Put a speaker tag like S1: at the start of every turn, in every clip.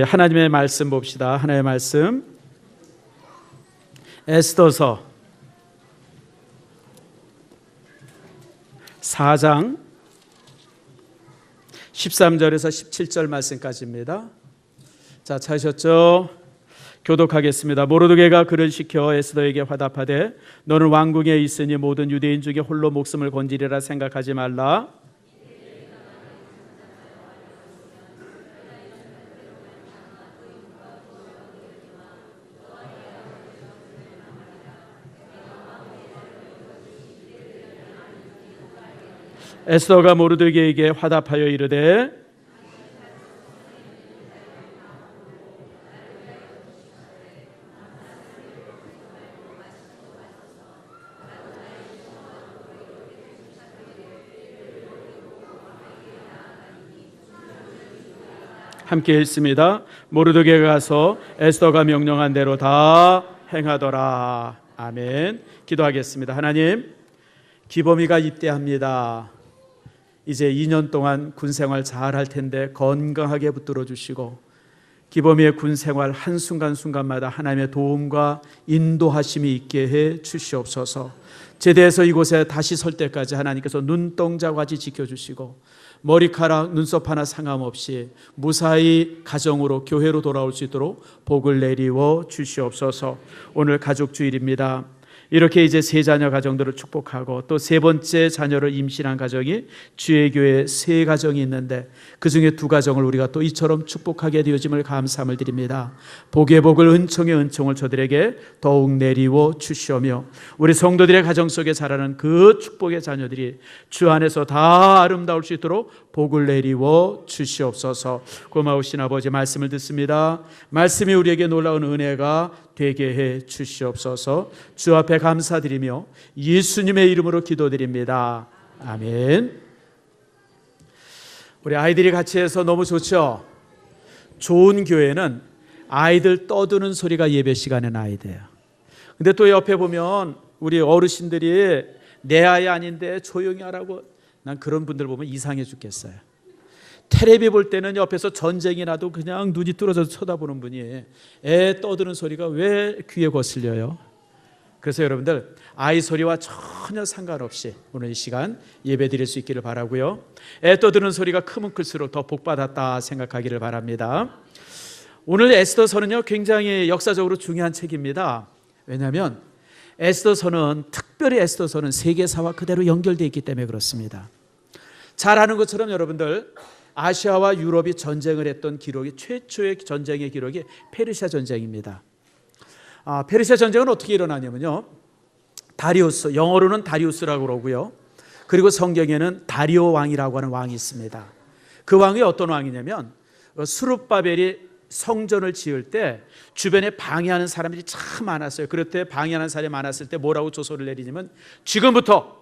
S1: 하나님의 말씀 봅시다. 하나님의 말씀 에스더서 4장 13절에서 17절 말씀까지입니다. 자, 찾으셨죠? 교독하겠습니다. 모르드게가 그를 시켜 에스더에게 화답하되 너는 왕궁에 있으니 모든 유대인 중에 홀로 목숨을 건지리라 생각하지 말라. 에스더가 모르드게에게 화답하여 이르되 함께 읽습니다. 모르드게가 가서 에스더가 명령한 대로 다 행하더라. 아멘. 기도하겠습니다. 하나님, 기범이가 입대합니다. 이제 2년 동안 군생활 잘 할 텐데 건강하게 붙들어 주시고 기범이의 군생활 한순간순간마다 하나님의 도움과 인도하심이 있게 해 주시옵소서. 제대해서 이곳에 다시 설 때까지 하나님께서 눈동자같이 지켜주시고 머리카락, 눈썹 하나 상함없이 무사히 가정으로 교회로 돌아올 수 있도록 복을 내리워 주시옵소서. 오늘 가족 주일입니다. 이렇게 이제 세 자녀 가정들을 축복하고 또 세 번째 자녀를 임신한 가정이 주의 교회 세 가정이 있는데 그중에 두 가정을 우리가 또 이처럼 축복하게 되어짐을 감사함을 드립니다. 복의 복을 은총의 은총을 저들에게 더욱 내리워 주시오며 우리 성도들의 가정 속에 자라는 그 축복의 자녀들이 주 안에서 다 아름다울 수 있도록 복을 내리워 주시옵소서. 고마우신 아버지, 말씀을 듣습니다. 말씀이 우리에게 놀라운 은혜가 되게 해 주시옵소서. 주 앞에 감사드리며 예수님의 이름으로 기도드립니다. 아멘. 우리 아이들이 같이 해서 너무 좋죠? 좋은 교회는 아이들 떠드는 소리가 예배 시간에 나야 돼요. 근데 또 옆에 보면 우리 어르신들이 내 아이 아닌데 조용히 하라고, 난 그런 분들 보면 이상해 죽겠어요. 텔레비 볼 때는 옆에서 전쟁이 나도 그냥 눈이 뚫어져서 쳐다보는 분이 애 떠드는 소리가 왜 귀에 거슬려요? 그래서 여러분들 아이 소리와 전혀 상관없이 오늘 이 시간 예배 드릴 수 있기를 바라고요. 애 떠드는 소리가 크면 클수록 더 복받았다 생각하기를 바랍니다. 오늘 에스더서는요 굉장히 역사적으로 중요한 책입니다. 왜냐하면 에스더서는, 특별히 에스더서는 세계사와 그대로 연결되어 있기 때문에 그렇습니다. 잘 아는 것처럼 여러분들 아시아와 유럽이 전쟁을 했던 기록이, 최초의 전쟁의 기록이 페르시아 전쟁입니다. 페르시아 전쟁은 어떻게 일어나냐면요, 다리우스, 영어로는 다리우스라고 그러고요, 그리고 성경에는 다리오 왕이라고 하는 왕이 있습니다. 그 왕이 어떤 왕이냐면 스룹바벨이 성전을 지을 때 주변에 방해하는 사람들이 참 많았어요. 그럴 때 방해하는 사람이 많았을 때 뭐라고 조서를 내리냐면 지금부터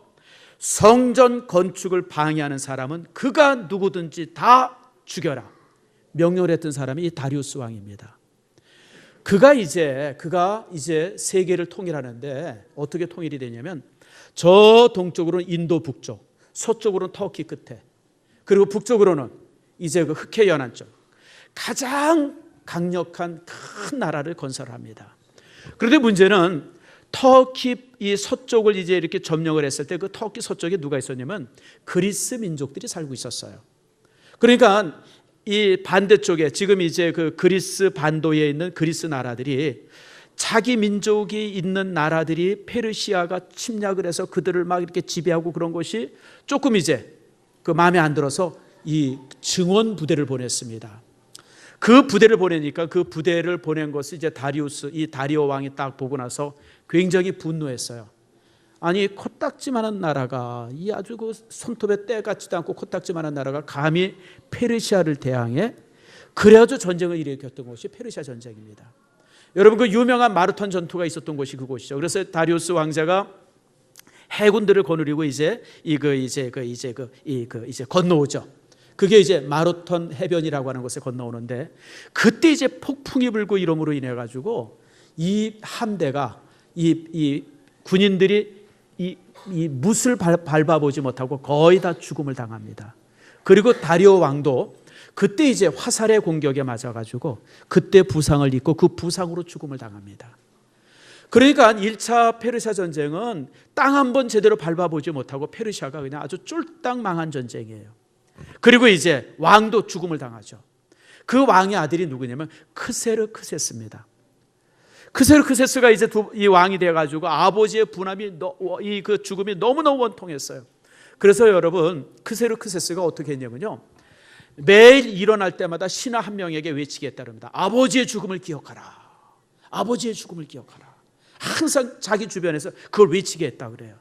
S1: 성전 건축을 방해하는 사람은 그가 누구든지 다 죽여라 명령을 했던 사람이 이 다리우스 왕입니다. 그가 이제 세계를 통일하는데 어떻게 통일이 되냐면 저 동쪽으로는 인도 북쪽, 서쪽으로는 터키 끝에, 그리고 북쪽으로는 이제 그 흑해 연안 쪽, 가장 강력한 큰 나라를 건설합니다. 그런데 문제는 터키 이 서쪽을 이제 이렇게 점령을 했을 때 그 터키 서쪽에 누가 있었냐면 그리스 민족들이 살고 있었어요. 그러니까 이 반대쪽에 지금 이제 그 그리스 반도에 있는 그리스 나라들이, 자기 민족이 있는 나라들이 페르시아가 침략을 해서 그들을 막 이렇게 지배하고 그런 것이 조금 이제 그 마음에 안 들어서 이 증원 부대를 보냈습니다. 그 부대를 보내니까 그 부대를 보낸 것을 이제 다리우스, 이 다리오 왕이 딱 보고 나서 굉장히 분노했어요. 아니 코딱지만한 나라가, 이 아주 그 손톱에 때 같지도 않고 코딱지만한 나라가 감히 페르시아를 대항해? 그래가지고 전쟁을 일으켰던 것이 페르시아 전쟁입니다. 여러분 그 유명한 마르톤 전투가 있었던 곳이 그곳이죠. 그래서 다리우스 왕자가 해군들을 거느리고 이제 건너오죠. 그게 이제 마르톤 해변이라고 하는 곳에 건너오는데 그때 이제 폭풍이 불고 이러므로 인해 가지고 이 함대가 이 군인들이 이 뭇을 밟아보지 못하고 거의 다 죽음을 당합니다. 그리고 다리오 왕도 그때 이제 화살의 공격에 맞아가지고 그때 부상을 입고 그 부상으로 죽음을 당합니다. 그러니까 1차 페르시아 전쟁은 땅 한 번 제대로 밟아보지 못하고 페르시아가 그냥 아주 쫄딱 망한 전쟁이에요. 그리고 이제 왕도 죽음을 당하죠. 그 왕의 아들이 누구냐면 크세르크세스입니다. 크세르크세스가 이제 이 왕이 돼가지고 아버지의 분함이 그 죽음이 너무너무 원통했어요. 그래서 여러분 크세르크세스가 어떻게 했냐면요, 매일 일어날 때마다 신하 한 명에게 외치게 했다릅니다. 아버지의 죽음을 기억하라. 아버지의 죽음을 기억하라. 항상 자기 주변에서 그걸 외치게 했다 그래요.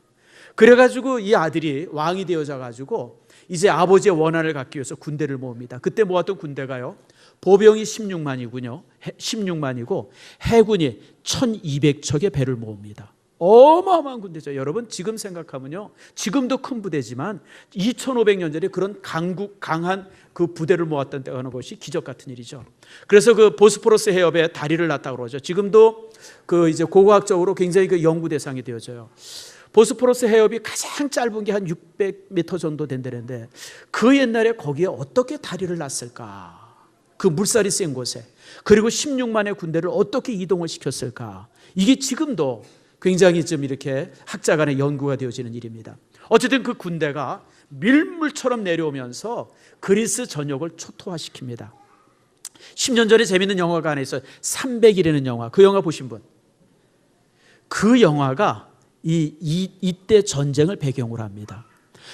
S1: 그래가지고 이 아들이 왕이 되어져가지고 이제 아버지의 원한을 갖기 위해서 군대를 모읍니다. 그때 모았던 군대가요, 보병이 16만이군요. 16만이고 해군이 1200척의 배를 모읍니다. 어마어마한 군대죠. 여러분 지금 생각하면요, 지금도 큰 부대지만 2500년 전에 그런 강한 그 부대를 모았던 때가 하는 것이 기적 같은 일이죠. 그래서 그 보스포러스 해협에 다리를 놨다고 그러죠. 지금도 그 이제 고고학적으로 굉장히 그 연구 대상이 되어져요. 보스포러스 해협이 가장 짧은 게 한 600m 정도 된다는데 그 옛날에 거기에 어떻게 다리를 놨을까? 그 물살이 센 곳에. 그리고 16만의 군대를 어떻게 이동을 시켰을까? 이게 지금도 굉장히 좀 이렇게 학자 간의 연구가 되어지는 일입니다. 어쨌든 그 군대가 밀물처럼 내려오면서 그리스 전역을 초토화시킵니다. 10년 전에 재밌는 영화가 하나 있어요. 300일이라는 영화. 그 영화 보신 분? 그 영화가 이때 전쟁을 배경으로 합니다.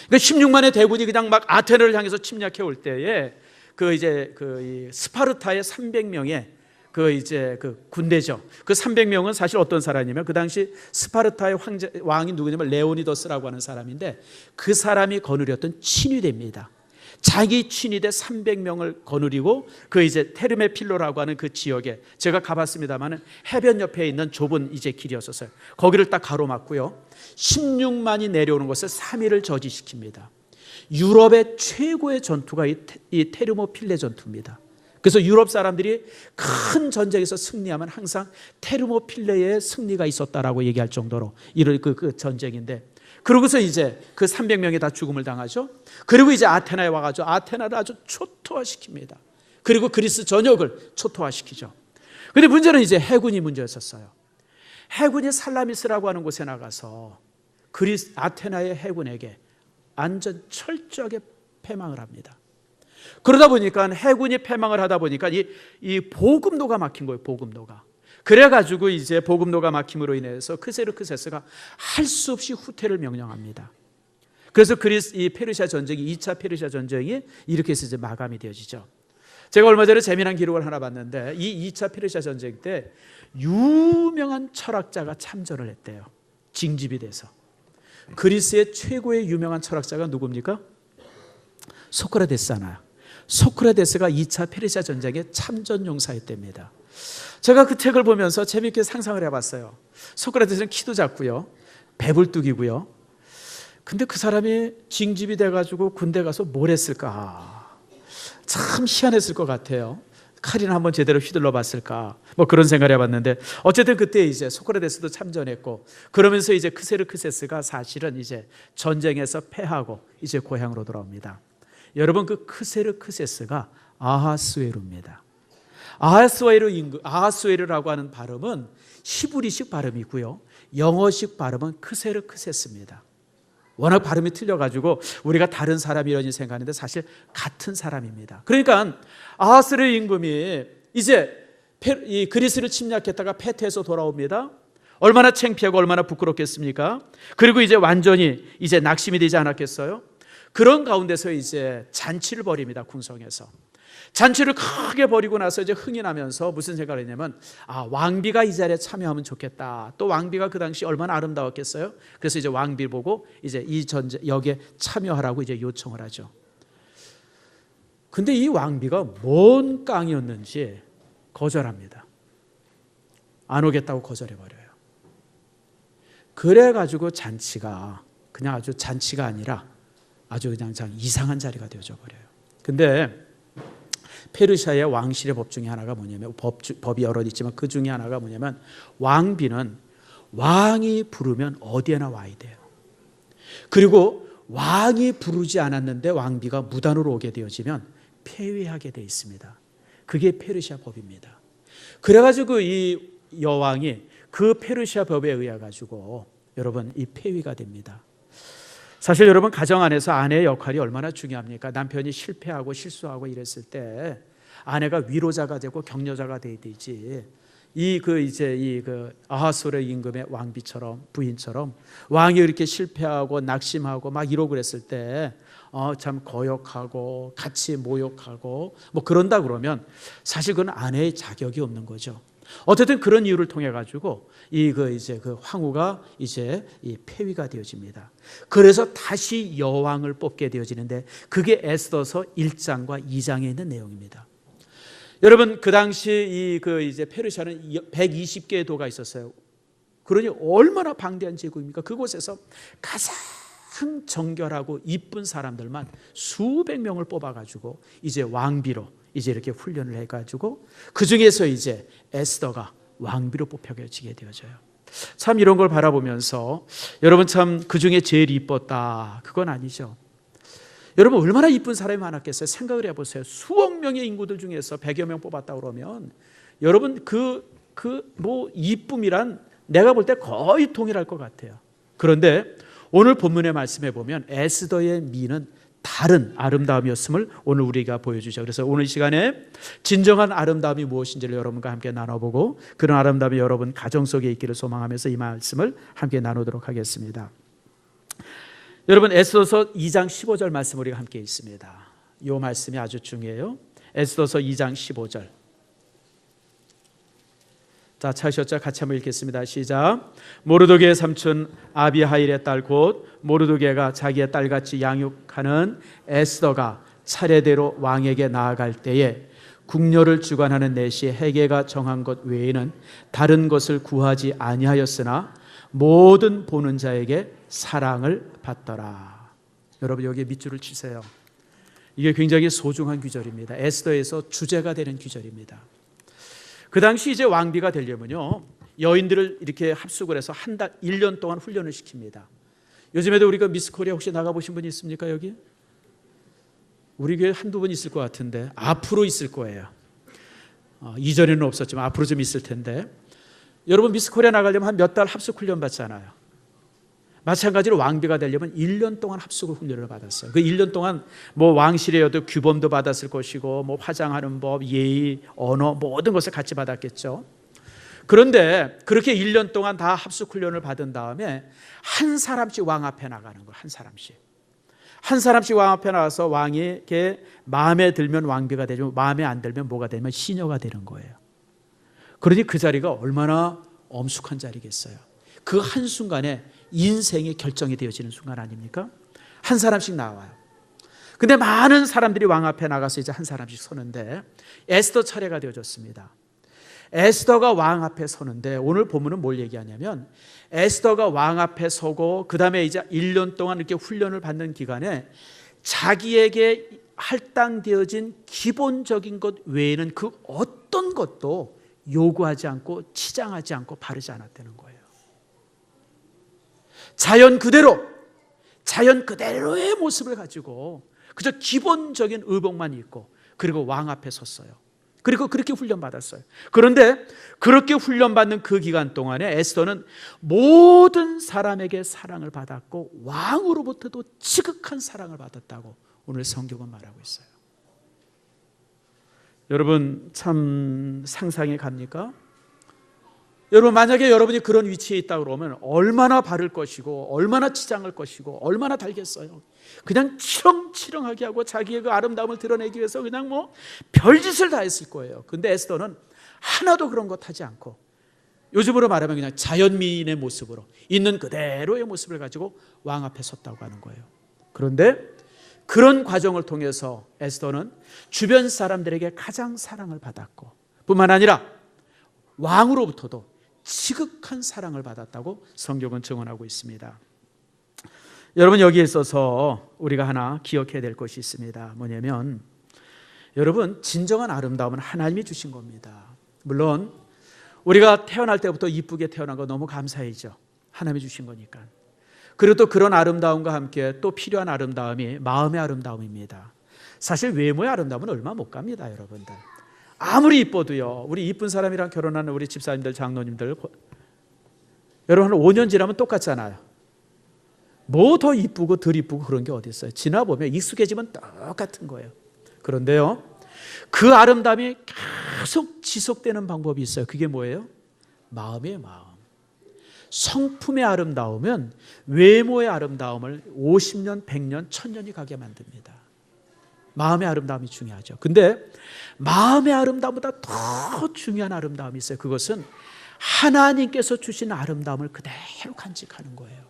S1: 그러니까 16만의 대군이 그냥 막 아테네를 향해서 침략해 올 때에 이 스파르타의 300명의 그 군대죠. 그 300명은 사실 어떤 사람이냐면 그 당시 스파르타의 왕이 누구냐면 레오니더스라고 하는 사람인데 그 사람이 거느렸던 친위대입니다. 자기 친위대 300명을 거느리고 그 이제 테르메필로라고 하는 그 지역에, 제가 가봤습니다만은 해변 옆에 있는 좁은 이제 길이었었어요. 거기를 딱 가로막고요, 16만이 내려오는 것을 3일을 저지시킵니다. 유럽의 최고의 전투가 이 테르모필레 전투입니다. 그래서 유럽 사람들이 큰 전쟁에서 승리하면 항상 테르모필레의 승리가 있었다라고 얘기할 정도로 이런 그 전쟁인데, 그러고서 이제 그 300명이 다 죽음을 당하죠. 그리고 이제 아테나에 와가지고 아테나를 아주 초토화시킵니다. 그리고 그리스 전역을 초토화시키죠. 그런데 문제는 이제 해군이 문제였었어요. 해군이 살라미스라고 하는 곳에 나가서 아테나의 해군에게 완전 철저하게 패망을 합니다. 그러다 보니까 해군이 패망을 하다 보니까 이 보급로가 막힌 거예요. 보급로가. 그래가지고 이제 보급로가 막힘으로 인해서 크세르크세스가 할 수 없이 후퇴를 명령합니다. 그래서 이 페르시아 전쟁이 2차 페르시아 전쟁이 이렇게 해서 이제 마감이 되어지죠. 제가 얼마 전에 재미난 기록을 하나 봤는데 이 2차 페르시아 전쟁 때 유명한 철학자가 참전을 했대요. 징집이 돼서. 그리스의 최고의 유명한 철학자가 누굽니까? 소크라테스잖아요. 소크라테스가 2차 페르시아 전쟁의 참전 용사였답니다. 제가 그 책을 보면서 재미있게 상상을 해봤어요. 소크라테스는 키도 작고요, 배불뚝이고요. 근데 그 사람이 징집이 돼가지고 군대 가서 뭘 했을까? 참 희한했을 것 같아요. 칼이나 한번 제대로 휘둘러 봤을까? 뭐 그런 생각을 해봤는데, 어쨌든 그때 이제 소크라테스도 참전했고, 그러면서 이제 크세르크세스가 사실은 이제 전쟁에서 패하고 이제 고향으로 돌아옵니다. 여러분, 그 크세르크세스가 아하스웨루입니다. 아하스웨르라고 하는 발음은 히브리식 발음이고요, 영어식 발음은 크세르크세스입니다. 워낙 발음이 틀려가지고 우리가 다른 사람이라니 생각하는데 사실 같은 사람입니다. 그러니까 아하스웨르 임금이 이제 이 그리스를 침략했다가 패퇴해서 돌아옵니다. 얼마나 창피하고 얼마나 부끄럽겠습니까? 그리고 이제 완전히 이제 낙심이 되지 않았겠어요? 그런 가운데서 이제 잔치를 벌입니다. 궁성에서. 잔치를 크게 벌이고 나서 이제 흥이 나면서 무슨 생각을 했냐면, 왕비가 이 자리에 참여하면 좋겠다. 또 왕비가 그 당시 얼마나 아름다웠겠어요? 그래서 이제 왕비를 보고 이제 이 여기에 참여하라고 이제 요청을 하죠. 근데 이 왕비가 뭔 깡이었는지 거절합니다. 안 오겠다고 거절해버려요. 그래가지고 잔치가 그냥 아주 잔치가 아니라 아주 그냥 이상한 자리가 되어져 버려요. 근데 페르시아의 왕실의 법 중에 하나가 뭐냐면, 법이 여러 있지만 그 중에 하나가 뭐냐면, 왕비는 왕이 부르면 어디에나 와야 돼요. 그리고 왕이 부르지 않았는데 왕비가 무단으로 오게 되어지면 폐위하게 돼 있습니다. 그게 페르시아 법입니다. 그래가지고 이 여왕이 그 페르시아 법에 의해 가지고 여러분 이 폐위가 됩니다. 사실 여러분 가정 안에서 아내의 역할이 얼마나 중요합니까? 남편이 실패하고 실수하고 이랬을 때 아내가 위로자가 되고 격려자가 돼야 되지. 아하스웨로 임금의 왕비처럼 부인처럼 왕이 이렇게 실패하고 낙심하고 막 이러고 그랬을 때 참 거역하고 같이 모욕하고 뭐 그런다 그러면 사실 그건 아내의 자격이 없는 거죠. 어쨌든 그런 이유를 통해 가지고 그 황후가 이제 이 폐위가 되어집니다. 그래서 다시 여왕을 뽑게 되어지는데 그게 에스더서 1장과 2장에 있는 내용입니다. 여러분 그 당시 이제 페르시아는 120개의 도가 있었어요. 그러니 얼마나 방대한 제국입니까? 그곳에서 가장 정결하고 이쁜 사람들만 수백 명을 뽑아가지고 이제 왕비로 이제 이렇게 훈련을 해가지고 그 중에서 이제 에스더가 왕비로 뽑혀지게 되어져요. 참 이런 걸 바라보면서 여러분 참 그 중에 제일 이뻤다 그건 아니죠. 여러분 얼마나 이쁜 사람이 많았겠어요. 생각을 해보세요. 수억 명의 인구들 중에서 100여 명 뽑았다 그러면 여러분 뭐 이쁨이란 내가 볼 때 거의 동일할 것 같아요. 그런데 오늘 본문의 말씀에 보면 에스더의 미는 다른 아름다움이었음을 오늘 우리가 보여주죠. 그래서 오늘 시간에 진정한 아름다움이 무엇인지를 여러분과 함께 나눠보고 그런 아름다움이 여러분 가정 속에 있기를 소망하면서 이 말씀을 함께 나누도록 하겠습니다. 여러분 에스더서 2장 15절 말씀 우리가 함께 있습니다. 이 말씀이 아주 중요해요. 에스더서 2장 15절. 자, 찾으셨죠? 같이 한번 읽겠습니다. 시작. 모르드게의 삼촌 아비하일의 딸 곧 모르드게가 자기의 딸같이 양육하는 에스더가 차례대로 왕에게 나아갈 때에 궁녀를 주관하는 내시 헤게가 정한 것 외에는 다른 것을 구하지 아니하였으나 모든 보는 자에게 사랑을 받더라. 여러분 여기에 밑줄을 치세요. 이게 굉장히 소중한 규절입니다. 에스더에서 주제가 되는 규절입니다. 그 당시 이제 왕비가 되려면요 여인들을 이렇게 합숙을 해서 1년 동안 훈련을 시킵니다. 요즘에도 우리가 미스 코리아 혹시 나가보신 분이 있습니까? 여기? 우리 교회 한두 분 있을 것 같은데 앞으로 있을 거예요. 이전에는 없었지만 앞으로 좀 있을 텐데 여러분 미스 코리아 나가려면 한 몇 달 합숙 훈련 받잖아요. 마찬가지로 왕비가 되려면 1년 동안 합숙을 훈련을 받았어요. 그 1년 동안 뭐 왕실에여도 규범도 받았을 것이고 뭐 화장하는 법, 예의, 언어 모든 것을 같이 받았겠죠. 그런데 그렇게 1년 동안 다 합숙 훈련을 받은 다음에 한 사람씩 왕 앞에 나가는 거예요. 한 사람씩 왕 앞에 나가서 왕에게 마음에 들면 왕비가 되고 마음에 안 들면 뭐가 되면 시녀가 되는 거예요. 그러니 그 자리가 얼마나 엄숙한 자리겠어요. 그 한순간에 인생의 결정이 되어지는 순간 아닙니까? 한 사람씩 나와요. 근데 많은 사람들이 왕 앞에 나가서 이제 한 사람씩 서는데 에스더 차례가 되어졌습니다. 에스더가 왕 앞에 서는데 오늘 본문은 뭘 얘기하냐면 에스더가 왕 앞에 서고 그 다음에 이제 1년 동안 이렇게 훈련을 받는 기간에 자기에게 할당되어진 기본적인 것 외에는 그 어떤 것도 요구하지 않고 치장하지 않고 바르지 않았다는 거예요. 자연 그대로의 모습을 가지고 그저 기본적인 의복만 입고 그리고 왕 앞에 섰어요. 그리고 그렇게 훈련받았어요. 그런데 그렇게 훈련받는 그 기간 동안에 에스더는 모든 사람에게 사랑을 받았고 왕으로부터도 지극한 사랑을 받았다고 오늘 성경은 말하고 있어요. 여러분 참 상상이 갑니까? 여러분 만약에 여러분이 그런 위치에 있다 그러면 얼마나 바를 것이고 얼마나 치장할 것이고 얼마나 달겠어요. 그냥 치렁치렁하게 하고 자기의 그 아름다움을 드러내기 위해서 그냥 뭐 별짓을 다 했을 거예요. 근데 에스더는 하나도 그런 것 하지 않고 요즘으로 말하면 그냥 자연미인의 모습으로 있는 그대로의 모습을 가지고 왕 앞에 섰다고 하는 거예요. 그런데 그런 과정을 통해서 에스더는 주변 사람들에게 가장 사랑을 받았고 뿐만 아니라 왕으로부터도 지극한 사랑을 받았다고 성경은 증언하고 있습니다. 여러분 여기에 있어서 우리가 하나 기억해야 될 것이 있습니다. 뭐냐면 여러분 진정한 아름다움은 하나님이 주신 겁니다. 물론 우리가 태어날 때부터 이쁘게 태어난 거 너무 감사해죠. 하나님이 주신 거니까. 그리고 또 그런 아름다움과 함께 또 필요한 아름다움이 마음의 아름다움입니다. 사실 외모의 아름다움은 얼마 못 갑니다, 여러분들. 아무리 이뻐도요. 우리 이쁜 사람이랑 결혼하는 우리 집사님들, 장로님들, 여러분 한 5년 지나면 똑같잖아요. 뭐 더 이쁘고 덜 이쁘고 그런 게 어디 있어요? 지나보면 익숙해지면 똑같은 거예요. 그런데요, 그 아름다움이 계속 지속되는 방법이 있어요. 그게 뭐예요? 마음이에요, 마음. 성품의 아름다움은 외모의 아름다움을 50년, 100년, 1000년이 가게 만듭니다. 마음의 아름다움이 중요하죠. 근데 마음의 아름다움보다 더 중요한 아름다움이 있어요. 그것은 하나님께서 주신 아름다움을 그대로 간직하는 거예요.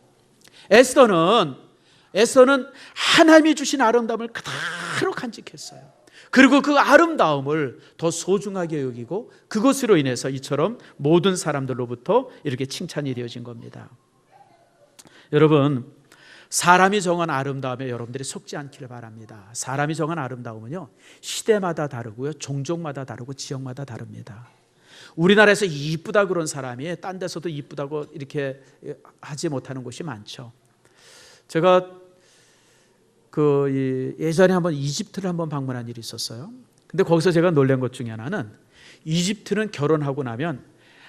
S1: 에스더는 하나님이 주신 아름다움을 그대로 간직했어요. 그리고 그 아름다움을 더 소중하게 여기고 그것으로 인해서 이처럼 모든 사람들로부터 이렇게 칭찬이 이루어진 겁니다. 여러분, 사람이 정한 아름다움에 여러분들이 속지 않기를 바랍니다. 사람이 정한 아름다움은요, 시대마다 다르고요, 종족마다 다르고 지역마다 다릅니다. 우리나라에서 이쁘다 그런 사람이 딴 데서도 이쁘다고 이렇게 하지 못하는 곳이 많죠. 제가 예전에 한번 이집트를 한번 방문한 일이 있었어요. 근데 거기서 제가 놀란 것 중에 하나는, 이집트는 결혼하고 나면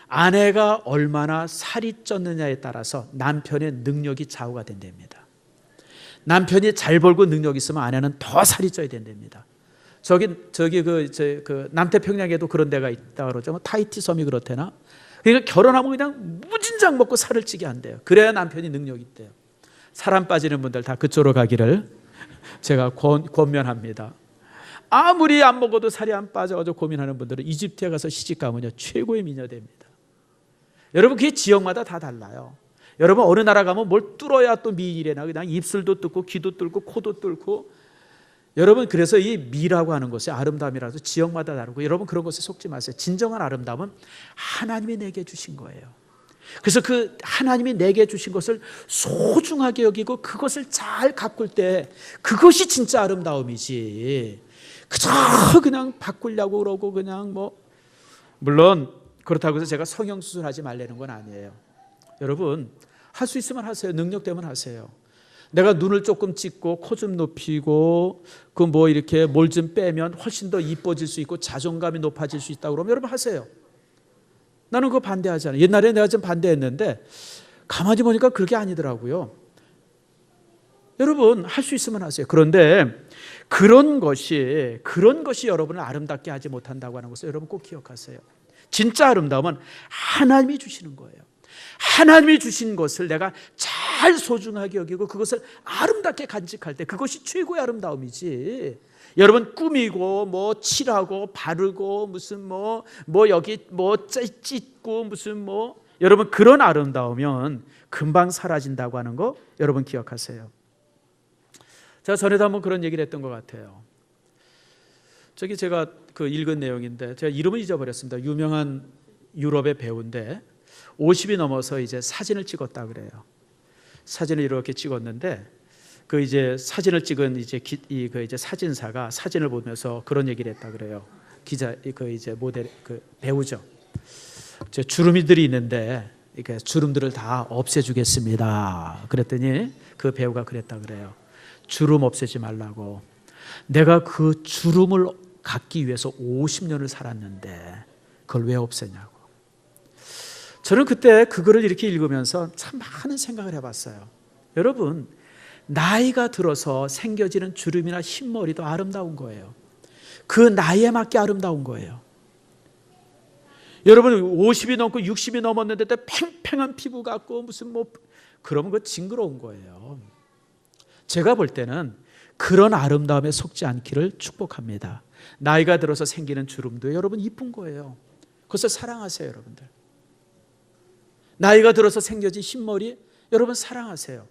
S1: 아내가 얼마나 살이 쪘느냐에 따라서 남편의 능력이 좌우가 된답니다. 남편이 잘 벌고 능력이 있으면 아내는 더 살이 쪄야 된답니다. 저기 그 남태평양에도 그런 데가 있다 그러죠. 뭐 타히티 섬이 그렇대나. 그러니까 결혼하면 그냥 무진장 먹고 살을 찌게 한대요. 그래야 남편이 능력이 있대요. 사람 빠지는 분들 다 그쪽으로 가기를 제가 권면합니다. 아무리 안 먹어도 살이 안 빠져가지고 고민하는 분들은 이집트에 가서 시집 가면요, 최고의 미녀됩니다. 여러분, 그게 지역마다 다 달라요. 여러분, 어느 나라 가면 뭘 뚫어야 또 미이래나, 그냥 입술도 뚫고 귀도 뚫고 코도 뚫고. 여러분, 그래서 이 미라고 하는 것이 아름다움이라서 지역마다 다르고, 여러분 그런 것에 속지 마세요. 진정한 아름다움은 하나님이 내게 주신 거예요. 그래서 그 하나님이 내게 주신 것을 소중하게 여기고 그것을 잘 가꿀 때 그것이 진짜 아름다움이지, 그저 그냥 바꾸려고 그러고 그냥 물론 그렇다고 해서 제가 성형수술하지 말라는 건 아니에요. 여러분, 할 수 있으면 하세요. 능력 되면 하세요. 내가 눈을 조금 찍고 코 좀 높이고 이렇게 뭘 좀 빼면 훨씬 더 이뻐질 수 있고 자존감이 높아질 수 있다고 그러면 여러분 하세요. 나는 그거 반대하지 않아요. 옛날에 내가 좀 반대했는데 가만히 보니까 그렇게 아니더라고요. 여러분, 할 수 있으면 하세요. 그런데 그런 것이 여러분을 아름답게 하지 못한다고 하는 것을 여러분 꼭 기억하세요. 진짜 아름다움은 하나님이 주시는 거예요. 하나님이 주신 것을 내가 잘 소중하게 여기고 그것을 아름답게 간직할 때 그것이 최고의 아름다움이지. 여러분, 꾸미고 칠하고 바르고 무슨 여기 찢고 무슨 여러분 그런 아름다우면 금방 사라진다고 하는 거 여러분 기억하세요. 제가 전에도 한번 그런 얘기를 했던 것 같아요. 제가 읽은 내용인데 제가 이름을 잊어버렸습니다. 유명한 유럽의 배우인데 50이 넘어서 이제 사진을 찍었다 그래요. 사진을 이렇게 찍었는데 이제 사진을 찍은 이제 사진사가 사진을 보면서 그런 얘기를 했다 그래요. 기자 이제 모델 배우죠. 주름이들이 있는데 이렇게 주름들을 다 없애주겠습니다. 그랬더니 그 배우가 그랬다 그래요. 주름 없애지 말라고. 내가 그 주름을 갖기 위해서 50년을 살았는데 그걸 왜 없애냐고. 저는 그때 그거를 이렇게 읽으면서 참 많은 생각을 해봤어요. 여러분, 나이가 들어서 생겨지는 주름이나 흰머리도 아름다운 거예요. 그 나이에 맞게 아름다운 거예요. 여러분, 50이 넘고 60이 넘었는데 팽팽한 피부 같고 그러면 그거 징그러운 거예요. 제가 볼 때는 그런 아름다움에 속지 않기를 축복합니다. 나이가 들어서 생기는 주름도 여러분 이쁜 거예요. 그것을 사랑하세요, 여러분들. 나이가 들어서 생겨진 흰머리 여러분 사랑하세요.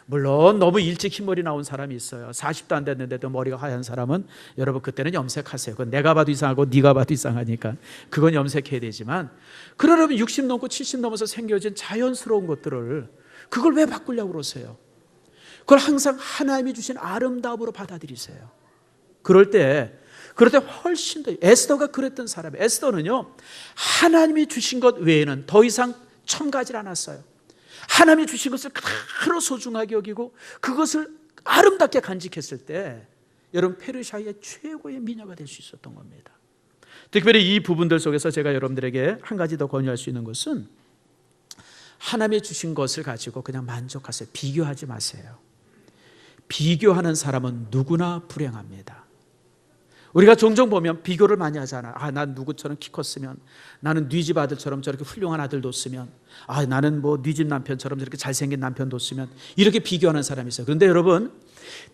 S1: 물론 너무 일찍 흰머리 나온 사람이 있어요. 40도 안 됐는데도 머리가 하얀 사람은 여러분 그때는 염색하세요. 그건 내가 봐도 이상하고 네가 봐도 이상하니까 그건 염색해야 되지만, 그러려면 60 넘고 70 넘어서 생겨진 자연스러운 것들을 그걸 왜 바꾸려고 그러세요? 그걸 항상 하나님이 주신 아름다움으로 받아들이세요. 그럴 때 훨씬 더, 에스더가 그랬던 사람이에요. 에스더는요, 하나님이 주신 것 외에는 더 이상 첨가하지 않았어요. 하나님이 주신 것을 그대로 소중하게 여기고 그것을 아름답게 간직했을 때 여러분 페르시아의 최고의 미녀가 될 수 있었던 겁니다. 특별히 이 부분들 속에서 제가 여러분들에게 한 가지 더 권유할 수 있는 것은 하나님이 주신 것을 가지고 그냥 만족하세요. 비교하지 마세요. 비교하는 사람은 누구나 불행합니다. 우리가 종종 보면 비교를 많이 하잖아. 난 누구처럼 키 컸으면, 나는 네 집 아들처럼 저렇게 훌륭한 아들 뒀으면, 나는 뭐 네 집 남편처럼 저렇게 잘생긴 남편 뒀으면, 이렇게 비교하는 사람이 있어요. 그런데 여러분,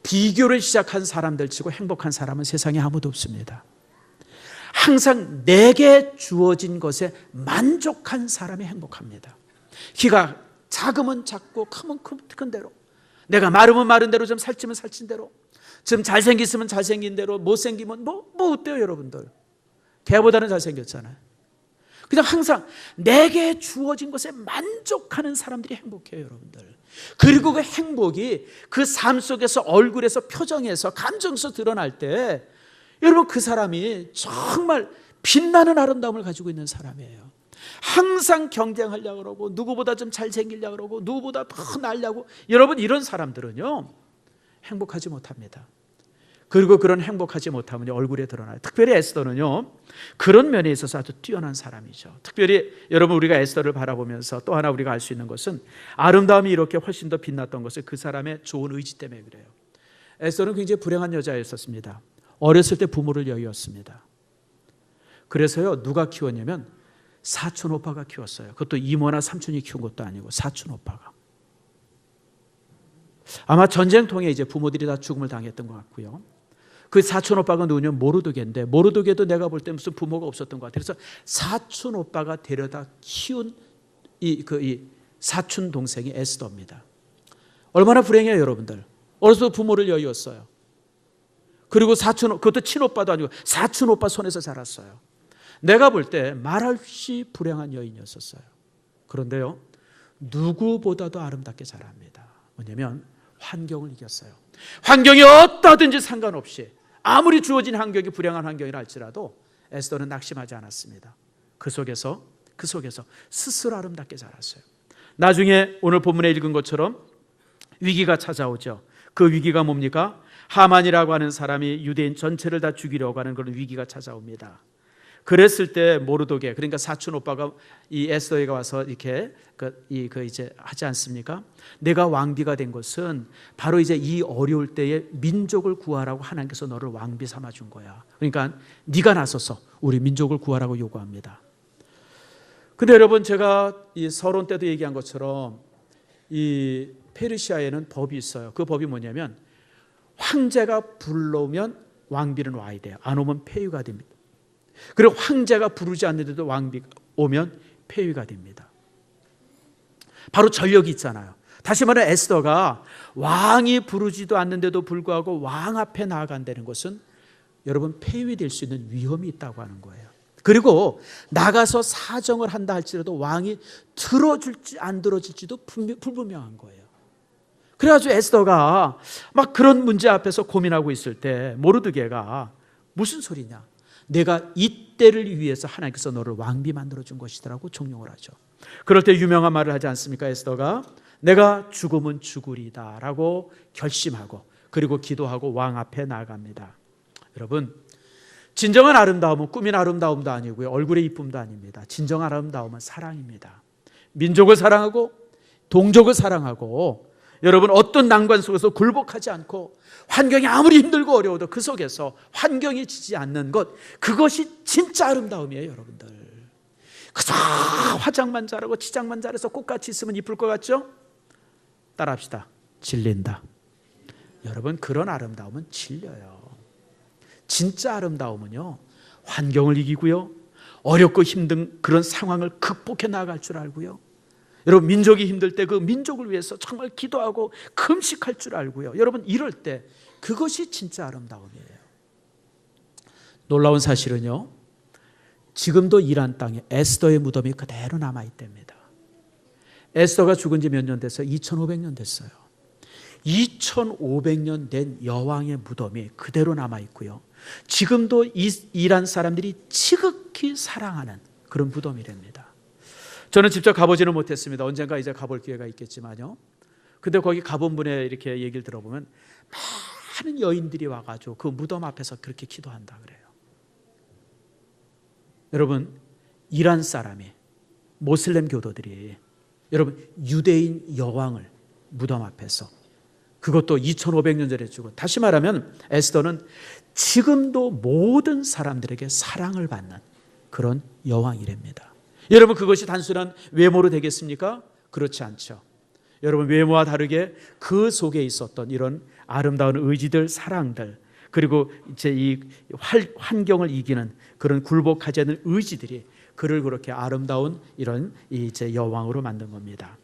S1: 비교를 시작한 사람들 치고 행복한 사람은 세상에 아무도 없습니다. 항상 내게 주어진 것에 만족한 사람이 행복합니다. 키가 작으면 작고 크면 큰 대로, 내가 마르면 마른 대로, 좀 살찌면 살찐 대로, 좀 잘생겼으면 잘생긴 대로, 못생기면 뭐 어때요 여러분들? 걔보다는 잘생겼잖아요. 그냥 항상 내게 주어진 것에 만족하는 사람들이 행복해요 여러분들. 그리고 그 행복이 그 삶 속에서, 얼굴에서, 표정에서, 감정에서 드러날 때 여러분 그 사람이 정말 빛나는 아름다움을 가지고 있는 사람이에요. 항상 경쟁하려고 그러고, 누구보다 좀 잘생기려고 그러고, 누구보다 더 나으려고, 여러분 이런 사람들은요 행복하지 못합니다. 그리고 그런 행복하지 못하면 얼굴에 드러나요. 특별히 에스더는요 그런 면에 있어서 아주 뛰어난 사람이죠. 특별히 여러분 우리가 에스더를 바라보면서 또 하나 우리가 알 수 있는 것은, 아름다움이 이렇게 훨씬 더 빛났던 것은 그 사람의 좋은 의지 때문에 그래요. 에스더는 굉장히 불행한 여자였었습니다. 어렸을 때 부모를 여의었습니다. 그래서요 누가 키웠냐면 사촌 오빠가 키웠어요. 그것도 이모나 삼촌이 키운 것도 아니고 사촌 오빠가. 아마 전쟁통에 이제 부모들이 다 죽음을 당했던 것 같고요. 그 사촌 오빠가 누구냐면 모르드게인데, 모르드게도 내가 볼 때 무슨 부모가 없었던 것 같아요. 그래서 사촌 오빠가 데려다 키운 이 사촌 동생이 에스더입니다. 얼마나 불행해요 여러분들. 어려서 부모를 여의었어요. 그리고 그것도 친오빠도 아니고 사촌 오빠 손에서 자랐어요. 내가 볼 때 말할 수 없이 불행한 여인이었었어요. 그런데요 누구보다도 아름답게 자랍니다. 뭐냐면 환경을 이겼어요. 환경이 어떠든지 상관없이, 아무리 주어진 환경이 불행한 환경이라 할지라도 에스더는 낙심하지 않았습니다. 그 속에서 스스로 아름답게 자랐어요. 나중에 오늘 본문에 읽은 것처럼 위기가 찾아오죠. 그 위기가 뭡니까? 하만이라고 하는 사람이 유대인 전체를 다 죽이려고 하는 그런 위기가 찾아옵니다. 그랬을 때 모르도게, 그러니까 사촌 오빠가 이 에스더에게 와서 이렇게 이제 하지 않습니까? 내가 왕비가 된 것은 바로 이제 이 어려울 때에 민족을 구하라고 하나님께서 너를 왕비 삼아 준 거야. 그러니까 네가 나서서 우리 민족을 구하라고 요구합니다. 근데 여러분 제가 이 서론 때도 얘기한 것처럼 이 페르시아에는 법이 있어요. 그 법이 뭐냐면 황제가 불러오면 왕비는 와야 돼요. 안 오면 폐위가 됩니다. 그리고 황제가 부르지 않는데도 왕비가 오면 폐위가 됩니다. 바로 전력이 있잖아요. 다시 말해 에스더가 왕이 부르지도 않는데도 불구하고 왕 앞에 나아간다는 것은 여러분 폐위될 수 있는 위험이 있다고 하는 거예요. 그리고 나가서 사정을 한다 할지라도 왕이 들어줄지 안 들어줄지도 불분명한 거예요. 그래가지고 에스더가 막 그런 문제 앞에서 고민하고 있을 때 모르드게가 무슨 소리냐, 내가 이때를 위해서 하나님께서 너를 왕비 만들어준 것이더라고 종용을 하죠. 그럴 때 유명한 말을 하지 않습니까? 에스더가 내가 죽으면 죽으리다 라고 결심하고, 그리고 기도하고 왕 앞에 나아갑니다. 여러분 진정한 아름다움은 꾸민 아름다움도 아니고요, 얼굴의 이쁨도 아닙니다. 진정한 아름다움은 사랑입니다. 민족을 사랑하고 동족을 사랑하고, 여러분 어떤 난관 속에서 굴복하지 않고, 환경이 아무리 힘들고 어려워도 그 속에서 환경이 지지 않는 것, 그것이 진짜 아름다움이에요 여러분들. 그저 화장만 잘하고 치장만 잘해서 꽃같이 있으면 이쁠 것 같죠? 따라합시다. 질린다. 여러분 그런 아름다움은 질려요. 진짜 아름다움은요 환경을 이기고요, 어렵고 힘든 그런 상황을 극복해 나아갈 줄 알고요, 여러분 민족이 힘들 때 그 민족을 위해서 정말 기도하고 금식할 줄 알고요, 여러분 이럴 때 그것이 진짜 아름다움이에요. 놀라운 사실은요 지금도 이란 땅에 에스더의 무덤이 그대로 남아있답니다. 에스더가 죽은 지 몇 년 됐어요? 2500년 됐어요. 2500년 된 여왕의 무덤이 그대로 남아있고요, 지금도 이란 사람들이 지극히 사랑하는 그런 무덤이랍니다. 저는 직접 가보지는 못했습니다. 언젠가 이제 가볼 기회가 있겠지만요. 근데 거기 가본 분의 이렇게 얘기를 들어보면 많은 여인들이 와가지고 그 무덤 앞에서 그렇게 기도한다 그래요. 여러분, 이란 사람이, 모슬렘 교도들이 여러분 유대인 여왕을 무덤 앞에서, 그것도 2500년 전에 죽은, 다시 말하면 에스더는 지금도 모든 사람들에게 사랑을 받는 그런 여왕이랍니다. 여러분, 그것이 단순한 외모로 되겠습니까? 그렇지 않죠. 여러분, 외모와 다르게 그 속에 있었던 이런 아름다운 의지들, 사랑들, 그리고 이제 이 환경을 이기는 그런 굴복하지 않는 의지들이 그를 그렇게 아름다운 이런 이제 여왕으로 만든 겁니다.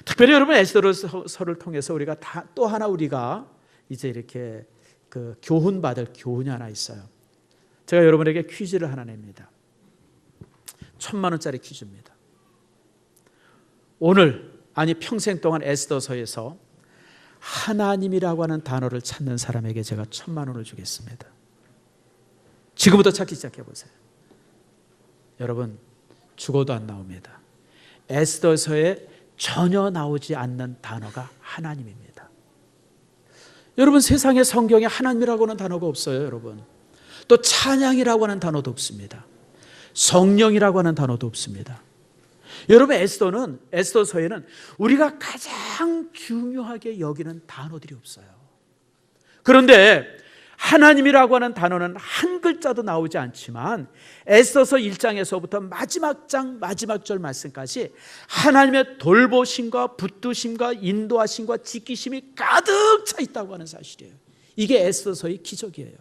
S1: 특별히 여러분, 에스더서를 통해서 우리가 또 하나 우리가 이제 이렇게 그 교훈받을 교훈이 하나 있어요. 제가 여러분에게 퀴즈를 하나 냅니다. 1000만 원짜리 퀴즈입니다. 오늘, 아니 평생 동안 에스더서에서 하나님이라고 하는 단어를 찾는 사람에게 제가 1000만 원을 주겠습니다. 지금부터 찾기 시작해 보세요. 여러분, 죽어도 안 나옵니다. 에스더서에 전혀 나오지 않는 단어가 하나님입니다. 여러분, 세상에 성경에 하나님이라고 하는 단어가 없어요. 여러분, 또 찬양이라고 하는 단어도 없습니다. 성령이라고 하는 단어도 없습니다. 여러분, 에스더서에는 우리가 가장 중요하게 여기는 단어들이 없어요. 그런데 하나님이라고 하는 단어는 한 글자도 나오지 않지만 에스더서 1장에서부터 마지막 장 마지막 절 말씀까지 하나님의 돌보심과 붙드심과 인도하심과 지키심이 가득 차 있다고 하는 사실이에요. 이게 에스더서의 기적이에요.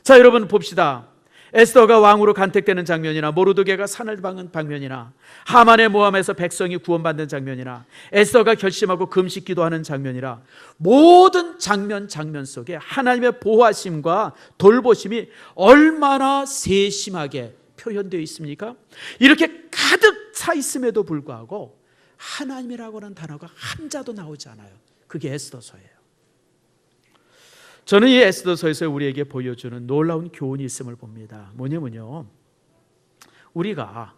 S1: 자, 여러분 봅시다. 에스더가 왕으로 간택되는 장면이나 모르드게가 산을 박는 장면이나 하만의 모함에서 백성이 구원받는 장면이나 에스더가 결심하고 금식 기도하는 장면이라 모든 장면 속에 하나님의 보호하심과 돌보심이 얼마나 세심하게 표현되어 있습니까? 이렇게 가득 차 있음에도 불구하고 하나님이라고 하는 단어가 한 자도 나오지 않아요. 그게 에스더서예요. 저는 이 에스더서에서 우리에게 보여주는 놀라운 교훈이 있음을 봅니다. 뭐냐면요, 우리가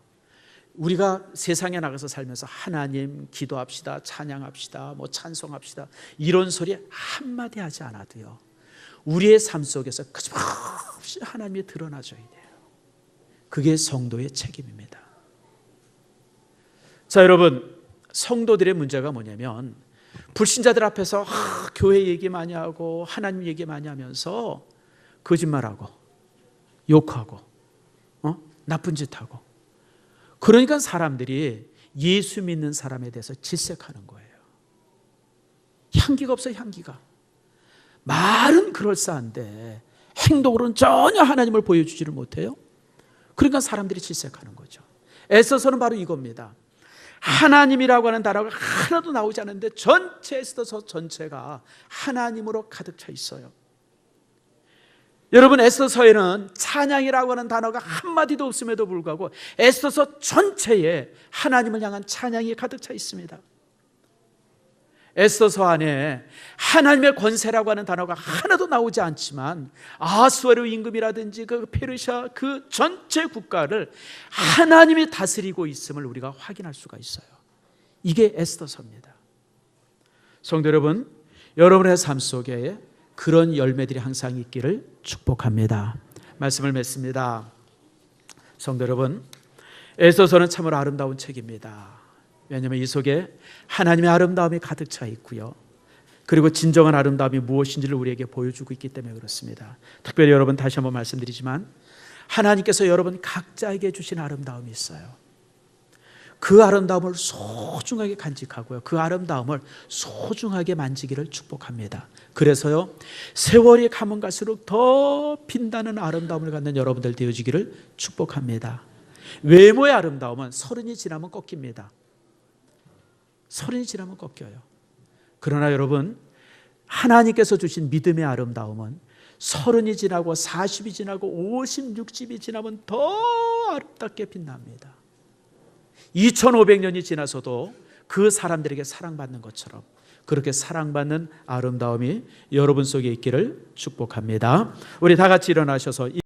S1: 세상에 나가서 살면서 하나님 기도합시다, 찬양합시다, 뭐 찬송합시다 이런 소리 한마디 하지 않아도요, 우리의 삶 속에서 끊임없이 하나님이 드러나줘야 돼요. 그게 성도의 책임입니다. 자, 여러분, 성도들의 문제가 뭐냐면 불신자들 앞에서 교회 얘기 많이 하고 하나님 얘기 많이 하면서 거짓말하고 욕하고 나쁜 짓 하고, 그러니까 사람들이 예수 믿는 사람에 대해서 질색하는 거예요. 향기가 없어요. 향기가. 말은 그럴싸한데 행동으로는 전혀 하나님을 보여주지를 못해요. 그러니까 사람들이 질색하는 거죠. 에스더서는 바로 이겁니다. 하나님이라고 하는 단어가 하나도 나오지 않는데 전체 에스더서 전체가 하나님으로 가득 차 있어요. 여러분, 에스더서에는 찬양이라고 하는 단어가 한마디도 없음에도 불구하고 에스더서 전체에 하나님을 향한 찬양이 가득 차 있습니다. 에스더서 안에 하나님의 권세라고 하는 단어가 하나도 나오지 않지만 아수에르 임금이라든지 그 페르시아 그 전체 국가를 하나님이 다스리고 있음을 우리가 확인할 수가 있어요. 이게 에스더서입니다. 성도 여러분, 여러분의 삶 속에 그런 열매들이 항상 있기를 축복합니다. 말씀을 맺습니다. 성도 여러분, 에스더서는 참으로 아름다운 책입니다. 왜냐하면 이 속에 하나님의 아름다움이 가득 차 있고요, 그리고 진정한 아름다움이 무엇인지를 우리에게 보여주고 있기 때문에 그렇습니다. 특별히 여러분, 다시 한번 말씀드리지만 하나님께서 여러분 각자에게 주신 아름다움이 있어요. 그 아름다움을 소중하게 간직하고요, 그 아름다움을 소중하게 만지기를 축복합니다. 그래서요, 세월이 가면 갈수록 더 빛나는 아름다움을 갖는 여러분들 되어지기를 축복합니다. 외모의 아름다움은 30이 지나면 꺾입니다. 30이 지나면 꺾여요. 그러나 여러분, 하나님께서 주신 믿음의 아름다움은 30이 지나고 40이 지나고 50, 60이 지나면 더 아름답게 빛납니다. 2500년이 지나서도 그 사람들에게 사랑받는 것처럼 그렇게 사랑받는 아름다움이 여러분 속에 있기를 축복합니다. 우리 다 같이 일어나셔서